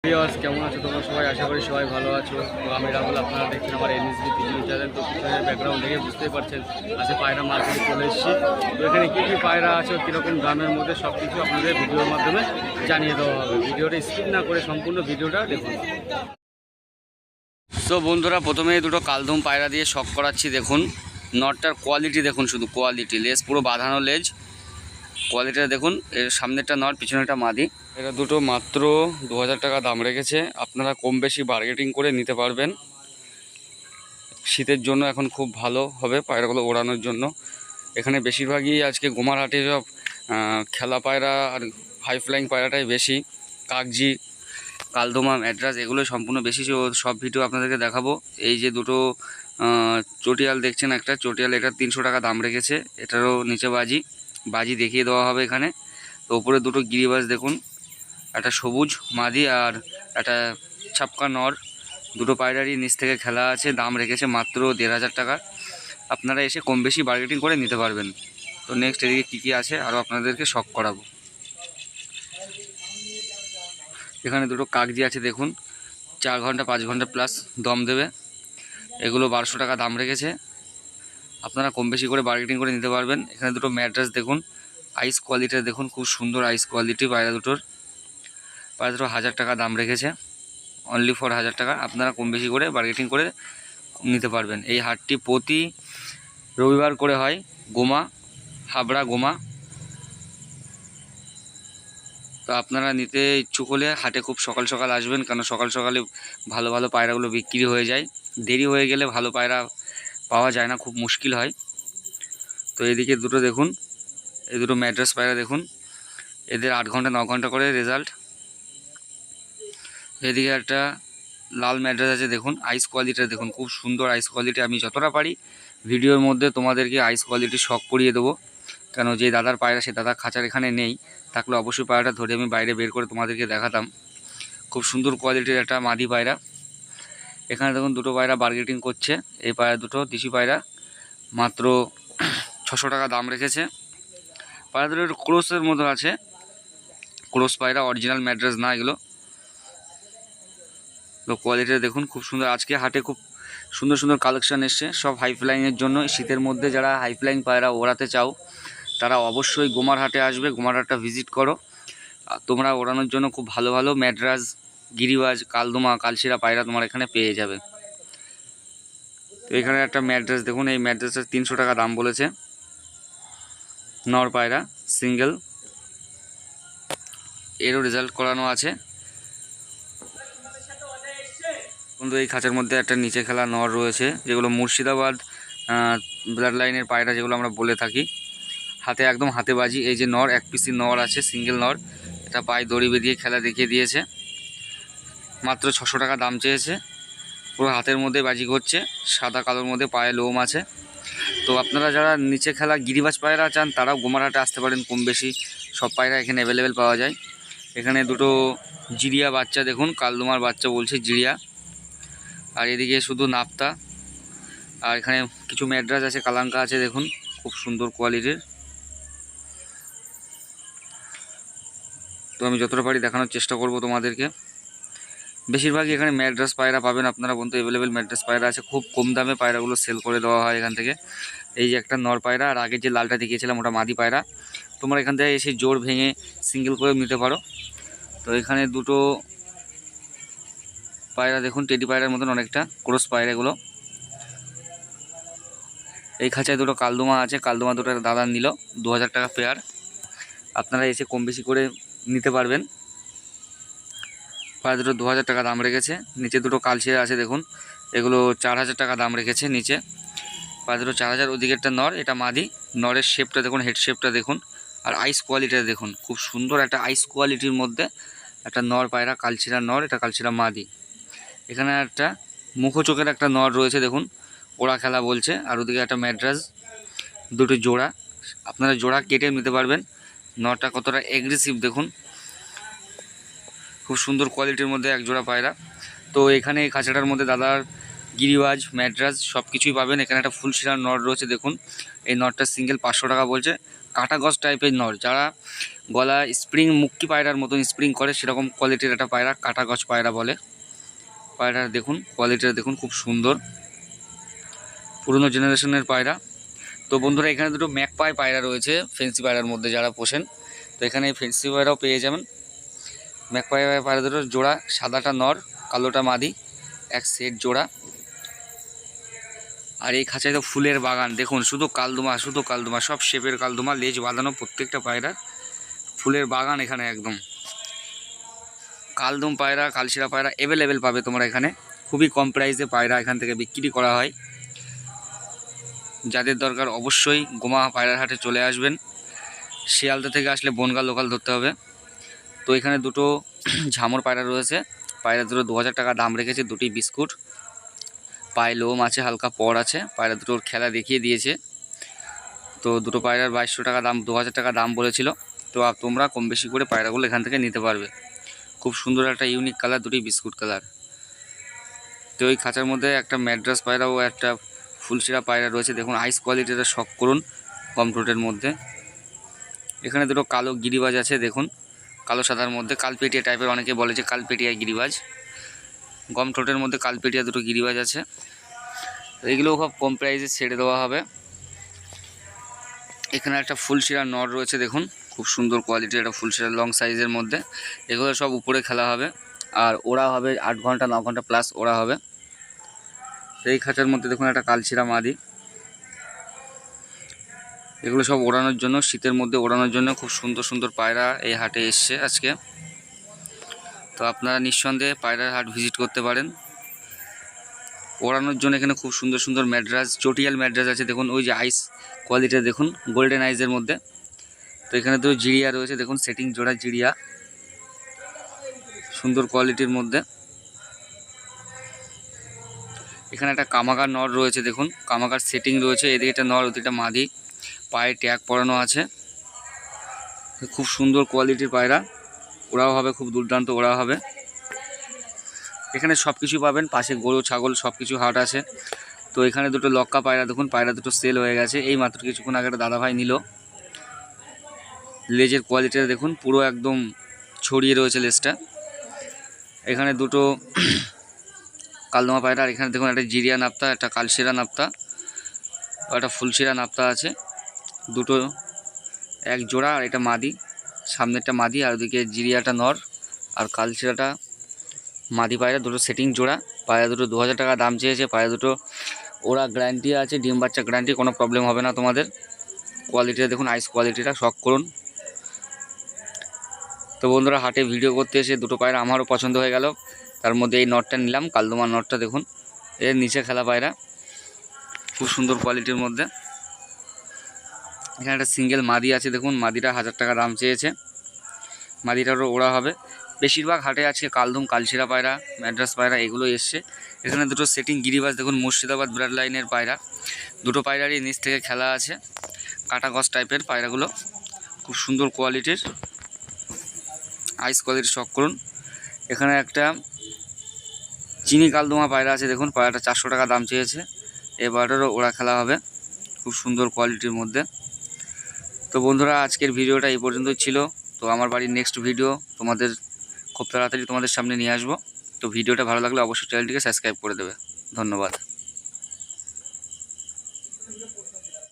Viewers কেমন আছো তোমরা সবাই? আশা করি সবাই ভালো আছো। তো আমি রাহুল, আপনারা দেখছেন আমার এনএসবি টিভি চ্যানেল। তো পিছনের ব্যাকগ্রাউন্ড দেখে বুঝতেই পারছেন আজকে পায়রা মার্কেটে চলে এসেছি। তো এখানে কী কী পায়রা আছে, কীরকম দামের মধ্যে সব কিছু আপনাদের ভিডিওর মাধ্যমে জানিয়ে দেওয়া হবে। ভিডিওটা স্কিপ না করে সম্পূর্ণ ভিডিওটা দেখুন। তো বন্ধুরা, প্রথমেই দুটো কালদম পায়রা দিয়ে শখ করাচ্ছি। দেখুন নটটার কোয়ালিটি দেখুন, শুধু কোয়ালিটি। লেজ পুরো বাঁধানো লেজ, কোয়ালিটিটা দেখুন। এর সামনেরটা নট, পিছনেরটা মাদি। এটা দুটো মাত্র 2000 টাকা দাম রেখেছে। আপনারা কম বেশি বার্গেটিং করে নিতে পারবেন। শীতের জন্য এখন খুব ভালো হবে পায়রাগুলো ওড়ানোর জন্য। এখানে বেশিরভাগই আজকে গোমারহাটে সব খেলা পায়রা আর হাই ফ্লাইং পায়রাটাই বেশি। কাগজি, কালদমা, ম্যাড্রাস এগুলো সম্পূর্ণ বেশি। সব ভিডিও আপনাদেরকে দেখাবো। এই যে দুটো চটিয়াল দেখছেন, একটা চটিয়াল, এটা 300 টাকা দাম রেখেছে। এটারও নিচে বাজি দেখিয়ে দেওয়া হবে এখানে। তো উপরে দুটো গিরিবাজ দেখুন, একটা সবুজ মাদি আর একটা ছাপকা নর। দুটো পায়রারই নিচ থেকে খেলা আছে। দাম রেখেছে মাত্র 1500 টাকা। আপনারা এসে কম বেশি বার্গেটিং করে নিতে পারবেন। তো নেক্সট এদিকে কী কী আছে আরও আপনাদেরকে শখ করাবো। এখানে দুটো কাগজি আছে দেখুন, 4 ঘন্টা 5 ঘন্টা প্লাস দম দেবে। এগুলো 1200 টাকা দাম রেখেছে। আপনারা কম বেশি করে বার্গেটিং করে নিতে পারবেন। এখানে দুটো ম্যাট্রেস দেখুন, আইস কোয়ালিটির দেখুন, খুব সুন্দর আইস কোয়ালিটি। পায়রা দুটো 1000 টাকা দাম রেখেছে, অনলি ফর 1000 টাকা। আপনারা কম বেশি করে বার্গেটিং করে নিতে পারবেন। এই হাটটি প্রতি রবিবার করে হয়, গোমা, হাবড়া গোমা। তো আপনারা নিতে ইচ্ছুক হলে হাটে খুব সকাল সকাল আসবেন, কারণ সকাল সকালে ভালো ভালো পায়রাগুলো বিক্রি হয়ে যায়। দেরি হয়ে গেলে ভালো পায়রা পাওয়া যায় না, খুব মুশকিল হয়। তো এদিকে দুটো দেখুন, এই দুটো ম্যাড্রাস পায়রা দেখুন, এদের 8 ঘন্টা 9 ঘন্টা করে রেজাল্ট। এদিকে একটা লাল ম্যাড্রাস আছে দেখুন, আইস কোয়ালিটিটা দেখুন, খুব সুন্দর আইস কোয়ালিটি। আমি যতটা পারি ভিডিওর মধ্যে তোমাদেরকে আইস কোয়ালিটি শখ করিয়ে দেবো, কেন যে দাদার পায়রা সে দাদার খাঁচার এখানে নেই, থাকলে অবশ্যই পায়রাটা ধরে আমি বাইরে বের করে তোমাদেরকে দেখাতাম। খুব সুন্দর কোয়ালিটির একটা মাদি পায়রা। এখানে দেখুন দুটো পায়রা বার্গেটিং করছে। এই পায়রা দুটো দেশি পায়রা, মাত্র 600 টাকা দাম রেখেছে। পায়রা দুটো একটু ক্রোসের মতো আছে, ক্রোস পায়রা, অরিজিনাল ম্যাড্রাস না এগুলো। তো কোয়ালিটিটা দেখুন খুব সুন্দর। আজকে হাটে খুব সুন্দর সুন্দর কালেকশান এসছে, সব হাই ফ্লাইংয়ের জন্য। শীতের মধ্যে যারা হাই ফ্লাইং পায়রা ওড়াতে চাও তারা অবশ্যই গোমার হাটে আসবে, গোমার হাটটা ভিজিট করো। তোমরা ওড়ানোর জন্য খুব ভালো ভালো ম্যাড্রাস, গিরিবাজ, কালদমা, কালশিরা পায়রা তোমার এখানে পেয়ে যাবে। তো এখানে একটা ম্যাড্রাস দেখুন, এই ম্যাড্রাসের 300 টাকা দাম বলেছে। নর পায়রা, সিঙ্গেল, এরও রেজাল্ট করানো আছে। কিন্তু এই খাঁচার মধ্যে একটা নিচে খেলা নর রয়েছে, যেগুলো মুর্শিদাবাদ ব্লাড লাইনের পায়রা যেগুলো আমরা বলে থাকি। হাতে একদম হাতে বাজি। এই যে নর, 1 পিসি নর আছে, সিঙ্গেল নর। এটা পায়ে দড়ি বেঁধিয়ে খেলা দেখিয়ে দিয়েছে। মাত্র 600 টাকা দাম চেয়েছে। পুরো হাতের মধ্যে বাজি করছে, সাদা কালোর মধ্যে পায়ে লোম আছে। তো আপনারা যারা নিচে খেলা গিরিবাজ পায়রা চান তারাও গোমারহাটে আসতে পারেন। কম বেশি সব পায়রা এখানে অ্যাভেলেবেল পাওয়া যায়। এখানে দুটো জিরিয়া বাচ্চা দেখুন, কালদমার বাচ্চা বলছে জিরিয়া। আর এদিকে শুধু নাপ্তা। আর এখানে কিছু ম্যাড্রাস আছে, কালাঙ্কা আছে দেখুন, খুব সুন্দর কোয়ালিটির। তো আমি যতটা পারি দেখানোর চেষ্টা করব তোমাদেরকে। বেশিরভাগই এখানে ম্যাড্রাস পায়রা পাবেন আপনারা বন্ধু, অ্যাভেলেবেল ম্যাড্রাস পায়রা আছে। খুব কম দামে পায়রাগুলো সেল করে দেওয়া হয় এখান থেকে। এই যে একটা নর পায়রা, আর আগে যে লালটা দেখিয়েছিলাম ওটা মাদি পায়রা। তোমরা এখান থেকে এসে জোড় ভেঙে সিঙ্গেল করে নিতে পারো। তো এখানে দুটো পায়রা দেখুন, টেডি পায়রার মতন অনেকটা, ক্রস পায়রাগুলো। এই খাঁচায় দুটো কালদমা আছে, কালদমা দুটো দাদা নিল 2000 টাকা পেয়ার। আপনারা এসে কম বেশি করে নিতে পারবেন। পায়রা দুটো 2000 টাকা দাম রেখেছে। নিচে দুটো কালশিরা আছে দেখুন, এগুলো 4000 টাকা দাম রেখেছে নিচে। পায়রা দুটো 4000। ওদিকেরটা নর, এটা মাদি। নরের শেপটা দেখুন, হেড শেপটা দেখুন, আর আইস কোয়ালিটিটা দেখুন, খুব সুন্দর একটা আইস কোয়ালিটির মধ্যে একটা নর পায়রা, কালশিরা নর, এটা কালশিরা মাদি। এখানে একটা মুখো চোখের একটা নর রয়েছে দেখুন, ওরা খেলা বলছে। আর ওদিকে একটা ম্যাড্রাস, দুটো জোড়া। আপনারা জোড়া কেটে নিতে পারবেন। নরটা কতটা এগ্রেসিভ দেখুন, খুব সুন্দর কোয়ালিটির মধ্যে এক জোড়া পায়রা। তো এখানে এই খাঁচাটার মধ্যে দাদার গিরিবাজ, ম্যাড্রাস সব কিছুই পাবেন। এখানে একটা ফুল শিরার নর রয়েছে দেখুন, এই নরটা সিঙ্গেল 500 টাকা বলছে। কাটা গজ টাইপের নর, যারা গলা স্প্রিং মুক্কি পায়রার মতন স্প্রিং করে, সেরকম কোয়ালিটির একটা পায়রা, কাটাগজ পায়রা বলে। পায়রা দেখুন, কোয়ালিটিটা দেখুন, খুব সুন্দর, পুরনো জেনারেশনের পায়রা। তো বন্ধুরা এখানে দুটো ম্যাকপাই পায়রা রয়েছে ফেন্সি পায়রার মধ্যে, যারা পোষেন তো এখানে ফেন্সি পায়রাও পেয়ে যাবেন। ম্যাকপাই পায়রা দুটো জোড়া, সাদাটা নর, কালোটা মাদি, এক সেট জোড়া। আর এই খাঁচায় তো ফুলের বাগান দেখুন, শুধু কালদুমা, সব শেপের কালদুমা, লেজ বাঁধানো প্রত্যেকটা পায়রা, ফুলের বাগান এখানে একদম। কালদুম পায়রা, কালশিরা পায়রা অ্যাভেলেবেল পাবে তোমরা এখানে, খুবই কম প্রাইসে পায়রা এখান থেকে বিক্রি করা হয়। যাদের দরকার অবশ্যই গোমা পায়রার হাটে চলে আসবেন। শিয়ালদা থেকে আসলে বনগা লোকাল ধরতে হবে। তো এখানে দুটো ঝামর পায়রা রয়েছে, পায়রা দুটো 2000 টাকা দাম রেখেছে, দুটি বিস্কুট, পায়ে লোম আছে, হালকা পর আছে, পায়রা দুটোর খেলা দেখিয়ে দিয়েছে। তো দুটো পায়রার 2200 টাকা দাম, 2000 টাকা দাম বলেছিল। তো তোমরা কম বেশি করে পায়রাগুলো এখান থেকে নিতে পারবে। খুব সুন্দর একটা ইউনিক কালার, দুটি বিস্কুট কালার। তো ওই খাঁচার মধ্যে একটা ম্যাড্রাস পায়রা ও একটা ফুলশিরা পায়রা রয়েছে দেখুন, আইস কোয়ালিটিটা শখ করুন, কম ঠোঁটের মধ্যে। এখানে দুটো কালো গিরিবাজ আছে দেখুন, কালো সাদার মধ্যে, কালপেটিয়া টাইপের, অনেকে বলে যে কালপেটিয়া গিরিবাজ, গম ঠোঁটের মধ্যে কালপেটিয়া দুটো গিরিবাজ আছে। এগুলোও খুব কম প্রাইসে ছেড়ে দেওয়া হবে। এখানে একটা ফুলশিরা নর রয়েছে দেখুন, খুব সুন্দর কোয়ালিটির একটা ফুলশিরা, লং সাইজের মধ্যে। এগুলো সব উপরে খেলা হবে, আর ওরা হবে 8 ঘন্টা 9 ঘন্টা প্লাস ওরা হবে। এই খাঁচার মধ্যে দেখুন একটা কালশিরা মাদি, এগুলো সব ওড়ানোর জন্য, শীতের মধ্যে ওড়ানোর জন্য খুব সুন্দর সুন্দর পায়রা এই হাটে এসছে আজকে। তো আপনারা নিঃসন্দেহে পায়রার হাট ভিজিট করতে পারেন। ওড়ানোর জন্য এখানে খুব সুন্দর সুন্দর ম্যাড্রাস, চটিয়াল ম্যাড্রাস আছে দেখুন, ওই যে আইস কোয়ালিটি দেখুন, গোল্ডেন আইসের মধ্যে। তো এখানে তো জিরিয়া রয়েছে দেখুন, সেটিং জোড়া জিরিয়া, সুন্দর কোয়ালিটির মধ্যে। এখানে একটা কামাকার নর রয়েছে দেখুন, কামাকার সেটিং রয়েছে, এদিকে একটা নর, ওদিকে একটা মাদি, পায়ে ট্যাগ পরানো আছে, খুব সুন্দর কোয়ালিটির পায়রা। ওরাও হবে, খুব দুর্দান্ত ওরা হবে। এখানে সব কিছু পাবেন, পাশে গরু ছাগল সব কিছু হাট আছে। তো এখানে দুটো লক্কা পায়রা দেখুন, পায়রা দুটো সেল হয়ে গেছে, এই মাত্র কিছুক্ষণ আগে একটা দাদাভাই নিল। লেজের কোয়ালিটিটা দেখুন, পুরো একদম ছড়িয়ে রয়েছে লেজটা। এখানে দুটো কালদমা পায়রা, আর এখানে দেখুন একটা জিরিয়া নাপ্তা, একটা কালশিরা নাপ্তা, একটা ফুলশিরা নাপ্তা আছে, দুটো এক জোড়া, আর এটা মাদি, সামনেরটা মাদি, আর ওদিকে জিরিয়াটা নর, আর কালশিরাটা মাদি পায়রা, দুটো সেটিং জোড়া। পায়রা দুটো 2000 টাকা দাম চেয়েছে। পায়রা দুটো ওরা গ্যারান্টি আছে, ডিম বাচ্চা গ্যারান্টি, কোনো প্রবলেম হবে না তোমাদের। কোয়ালিটিটা দেখুন, আইস কোয়ালিটিটা শখ করুন। তো বন্ধুরা হাটে ভিডিও করতে এসে দুটো পায়রা আমারও পছন্দ হয়ে গেল, তার মধ্যে এই নটটা নিলাম, কালদমার নটটা দেখুন, এর নিচে খেলা পায়রা, খুব সুন্দর কোয়ালিটির মধ্যে। এখানে একটা সিঙ্গেল মাদি আছে দেখুন, মাদিটা 1000 টাকা দাম চেয়েছে, মাদিটারও ওড়া হবে। বেশিরভাগ হাটে আজকে কালদম, কালশিরা পায়রা, ম্যাড্রাস পায়রা এগুলো এসছে। এখানে দুটো সেটিং গিরিবাজ দেখুন, মুর্শিদাবাদ ব্লাড লাইনের পায়রা, দুটো পায়রারই নিচ থেকে খেলা আছে, কাটাগজ টাইপের পায়রাগুলো, খুব সুন্দর কোয়ালিটির, আইস কোয়ালিটির শখ করুন। এখানে একটা চিনি কালদমা পায়রা আছে দেখুন, পায়রাটা 400 টাকা দাম চেয়েছে, এই পায়রাটারও ওড়া খেলা হবে, খুব সুন্দর কোয়ালিটির মধ্যে। তো বন্ধুরা আজকের ভিডিওটা এই পর্যন্তই ছিল। তো আমার বাড়ির নেক্সট ভিডিও তোমাদের খুব তাড়াতাড়ি তোমাদের সামনে নিয়ে আসবো। তো ভিডিওটা ভালো লাগলে অবশ্যই চ্যানেলটিকে সাবস্ক্রাইব করে দেবে। ধন্যবাদ।